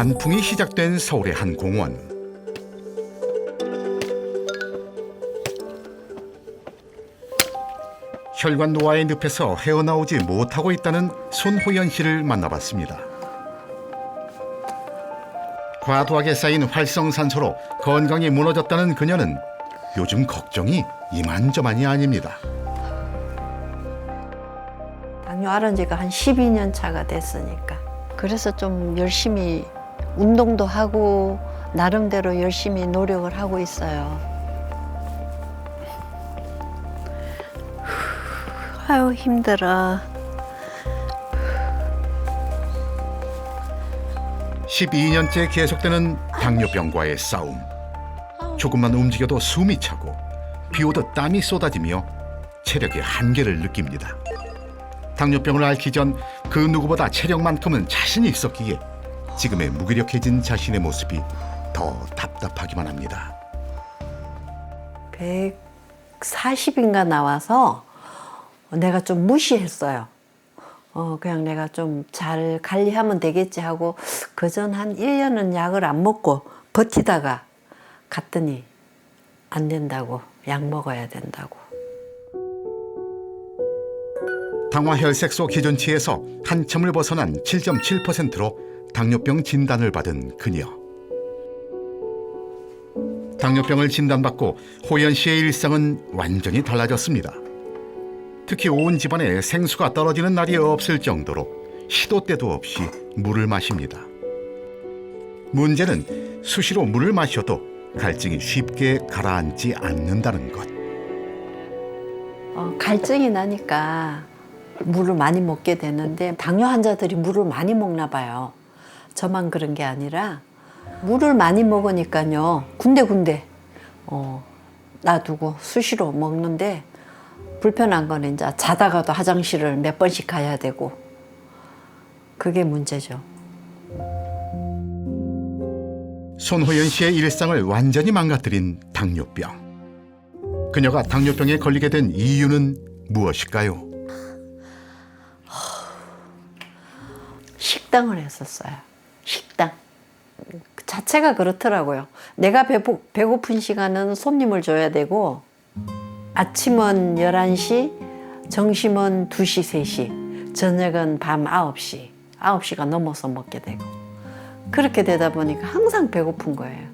단풍이 시작된 서울의 한 공원. 혈관 노화의 늪에서 헤어나오지 못하고 있다는 손호연 씨를 만나봤습니다. 과도하게 쌓인 활성산소로 건강이 무너졌다는 그녀는 요즘 걱정이 이만저만이 아닙니다. 당뇨 앓은 지가 한 12년 차가 됐으니까. 그래서 좀 열심히 운동도 하고 나름대로 열심히 노력을 하고 있어요. 아유 힘들어. 12년째 계속되는 당뇨병과의 싸움. 조금만 움직여도 숨이 차고 비오듯 땀이 쏟아지며 체력의 한계를 느낍니다. 당뇨병을 앓기 전 그 누구보다 체력만큼은 자신이 있었기에 지금의 무기력해진 자신의 모습이 더 답답하기만 합니다. 140인가 나와서 내가 좀 무시했어요. 그냥 내가 좀 잘 관리하면 되겠지 하고 그전 한 1년은 약을 안 먹고 버티다가 갔더니 안 된다고, 약 먹어야 된다고. 당화혈색소 기준치에서 한참을 벗어난 7.7%로 당뇨병 진단을 받은 그녀. 당뇨병을 진단받고 호연 씨의 일상은 완전히 달라졌습니다. 특히 온 집안에 생수가 떨어지는 날이 없을 정도로 시도 때도 없이 물을 마십니다. 문제는 수시로 물을 마셔도 갈증이 쉽게 가라앉지 않는다는 것. 갈증이 나니까 물을 많이 먹게 되는데 당뇨 환자들이 물을 많이 먹나 봐요. 저만 그런 게 아니라 물을 많이 먹으니까요. 군데군데 놔두고 수시로 먹는데 불편한 거는 이제 자다가도 화장실을 몇 번씩 가야 되고 그게 문제죠. 손호연 씨의 일상을 완전히 망가뜨린 당뇨병. 그녀가 당뇨병에 걸리게 된 이유는 무엇일까요? 식당을 했었어요. 식당. 그 자체가 그렇더라고요. 내가 배고픈 시간은 손님을 줘야 되고 아침은 11시, 점심은 2시, 3시, 저녁은 밤 9시, 9시가 넘어서 먹게 되고 그렇게 되다 보니까 항상 배고픈 거예요.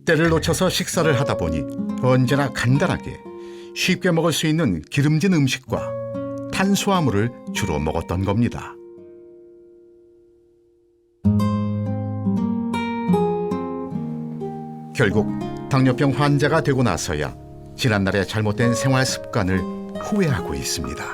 때를 놓쳐서 식사를 하다 보니 언제나 간단하게 쉽게 먹을 수 있는 기름진 음식과 탄수화물을 주로 먹었던 겁니다. 결국 당뇨병 환자가 되고 나서야 지난날의 잘못된 생활 습관을 후회하고 있습니다.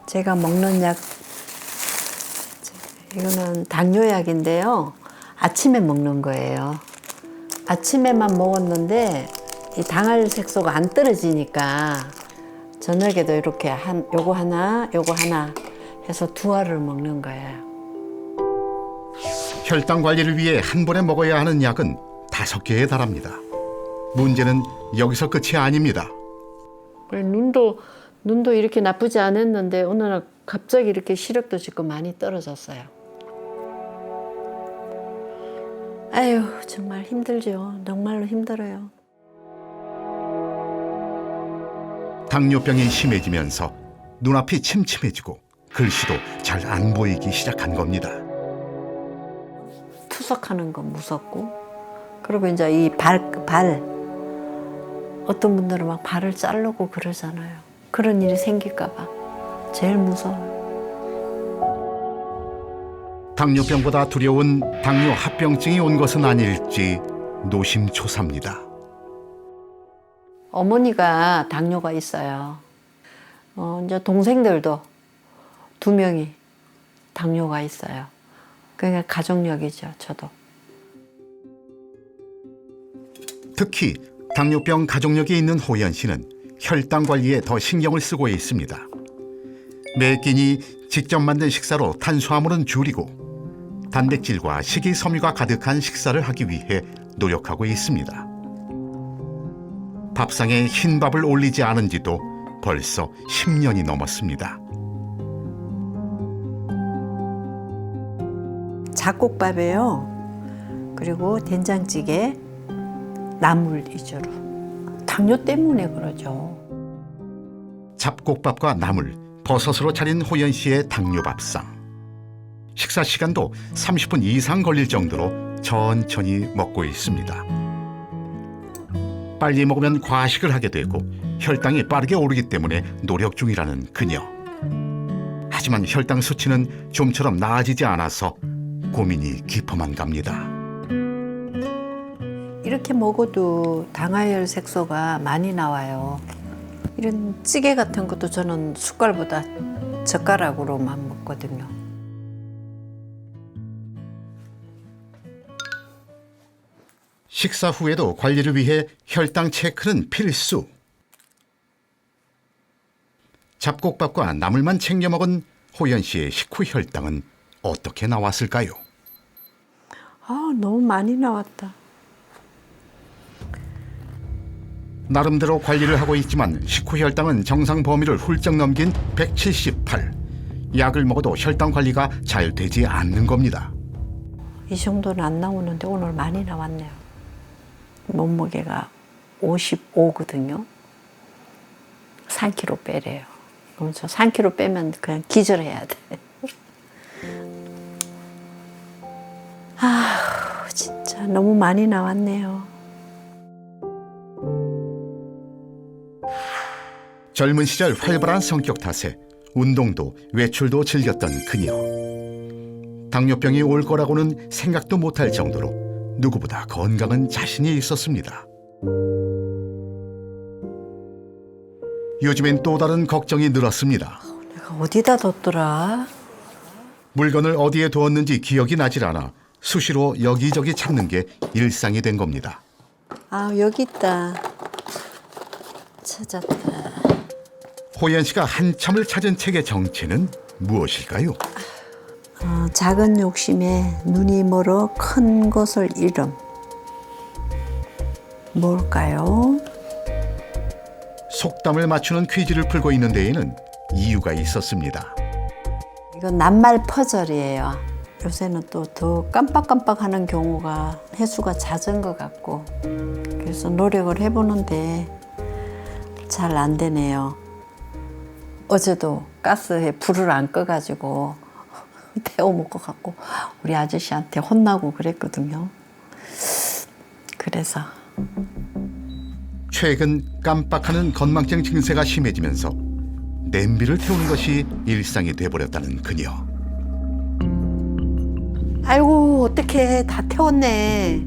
제가 먹는 약, 이거는 당뇨약인데요. 아침에 먹는 거예요. 아침에만 먹었는데 이 당화혈색소가 안 떨어지니까 저녁에도 이렇게 요거 하나 해서 2알을 먹는 거예요. 혈당 관리를 위해 한 번에 먹어야 하는 약은 5개에 달합니다. 문제는 여기서 끝이 아닙니다. 눈도 이렇게 나쁘지 않았는데 어느 날 갑자기 이렇게 시력도 지금 많이 떨어졌어요. 아유 정말 힘들죠. 정말로 힘들어요. 당뇨병이 심해지면서 눈앞이 침침해지고 글씨도 잘 안 보이기 시작한 겁니다. 투석하는 건 무섭고 그리고 이제 이 발 어떤 분들은 막 발을 자르고 그러잖아요. 그런 일이 생길까 봐 제일 무서워요. 당뇨병보다 두려운 당뇨 합병증이 온 것은 아닐지 노심초사입니다. 어머니가 당뇨가 있어요. 이제 동생들도 2명이 당뇨가 있어요. 그러니까 가족력이죠, 저도. 특히 당뇨병 가족력이 있는 호연 씨는 혈당 관리에 더 신경을 쓰고 있습니다. 매 끼니 직접 만든 식사로 탄수화물은 줄이고 단백질과 식이섬유가 가득한 식사를 하기 위해 노력하고 있습니다. 밥상에 흰밥을 올리지 않은 지도 벌써 10년이 넘었습니다. 잡곡밥이에요. 그리고 된장찌개, 나물 위주로. 당뇨 때문에 그러죠. 잡곡밥과 나물, 버섯으로 차린 호연 씨의 당뇨밥상. 식사 시간도 30분 이상 걸릴 정도로 천천히 먹고 있습니다. 빨리 먹으면 과식을 하게 되고 혈당이 빠르게 오르기 때문에 노력 중이라는 그녀. 하지만 혈당 수치는 좀처럼 나아지지 않아서 고민이 깊어만 갑니다. 이렇게 먹어도 당화혈 색소가 많이 나와요. 이런 찌개 같은 것도 저는 숟갈보다 젓가락으로만 먹거든요. 식사 후에도 관리를 위해 혈당 체크는 필수. 잡곡밥과 나물만 챙겨 먹은 호연 씨의 식후 혈당은 어떻게 나왔을까요? 너무 많이 나왔다. 나름대로 관리를 하고 있지만 식후 혈당은 정상 범위를 훌쩍 넘긴 178. 약을 먹어도 혈당 관리가 잘 되지 않는 겁니다. 이 정도는 안 나오는데 오늘 많이 나왔네요. 몸무게가 55거든요. 3kg 빼래요. 그럼 저 3kg 빼면 그냥 기절해야 돼. 진짜 너무 많이 나왔네요. 젊은 시절 활발한 성격 탓에 운동도 외출도 즐겼던 그녀. 당뇨병이 올 거라고는 생각도 못할 정도로 누구보다 건강은 자신이 있었습니다. 요즘엔 또 다른 걱정이 늘었습니다. 내가 어디다 뒀더라? 물건을 어디에 두었는지 기억이 나질 않아 수시로 여기저기 찾는 게 일상이 된 겁니다. 여기 있다. 찾았다. 호연 씨가 한참을 찾은 책의 정체는 무엇일까요? 작은 욕심에 눈이 멀어 큰 것을 잃음. 뭘까요? 속담을 맞추는 퀴즈를 풀고 있는 데에는 이유가 있었습니다. 이건 낱말 퍼즐이에요. 요새는 또 더 깜빡깜빡하는 경우가 횟수가 잦은 것 같고 그래서 노력을 해보는데 잘 안 되네요. 어제도 가스에 불을 안 꺼가지고 데워 먹고 갖고 우리 아저씨한테 혼나고 그랬거든요. 그래서 최근 깜빡하는 건망증 증세가 심해지면서 냄비를 태우는 것이 일상이 돼버렸다는 그녀. 아이고 어떡해 다 태웠네.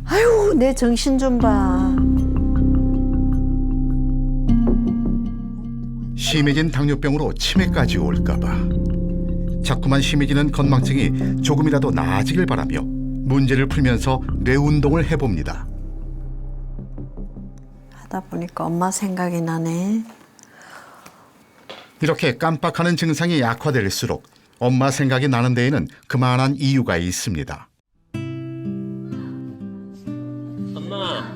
아이고 내 정신 좀 봐. 심해진 당뇨병으로 치매까지 올까봐. 자꾸만 심해지는 건망증이 조금이라도 나아지길 바라며 문제를 풀면서 뇌운동을 해봅니다. 하다 보니까 엄마 생각이 나네. 이렇게 깜빡하는 증상이 약화될수록 엄마 생각이 나는 데에는 그만한 이유가 있습니다. 엄마,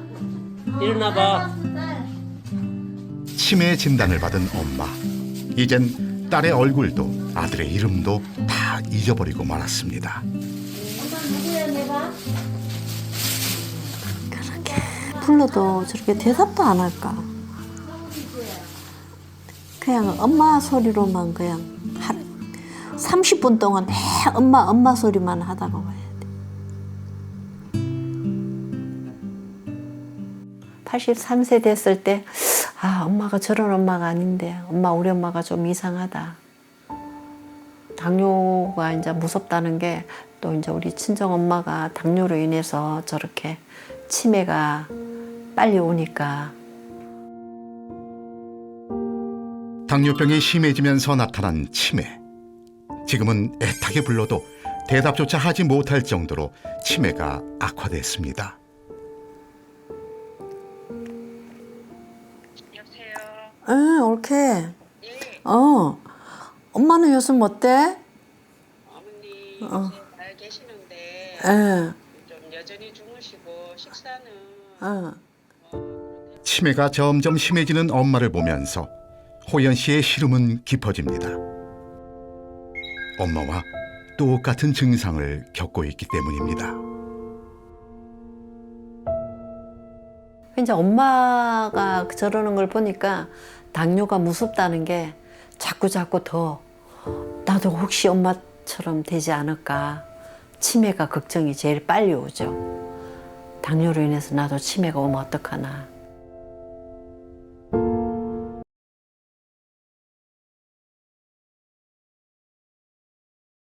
일어나봐. 치매 진단을 받은 엄마. 이젠 딸의 얼굴도 아들의 이름도 다 잊어버리고 말았습니다. 그렇게 불러도 저렇게 대답도 안 할까? 그냥 엄마 소리로만 그냥 30분 동안 매 엄마 소리만 하다가 와야 돼. 83세 됐을 때 엄마가 저런 엄마가 아닌데 우리 엄마가 좀 이상하다. 당뇨가 이제 무섭다는 게 또 이제 우리 친정 엄마가 당뇨로 인해서 저렇게 치매가 빨리 오니까. 당뇨병이 심해지면서 나타난 치매. 지금은 애타게 불러도 대답조차 하지 못할 정도로 치매가 악화됐습니다. 여보세요. 응, 옳게. 엄마는 요즘 어때? 어머니 잘 계시는데 응, 좀 여전히 주무시고 식사는 응. 치매가 점점 심해지는 엄마를 보면서 호연 씨의 시름은 깊어집니다. 엄마와 똑같은 증상을 겪고 있기 때문입니다. 이제 엄마가 저러는 걸 보니까 당뇨가 무섭다는 게 자꾸 더 나도 혹시 엄마처럼 되지 않을까. 치매가 걱정이 제일 빨리 오죠. 당뇨로 인해서 나도 치매가 오면 어떡하나.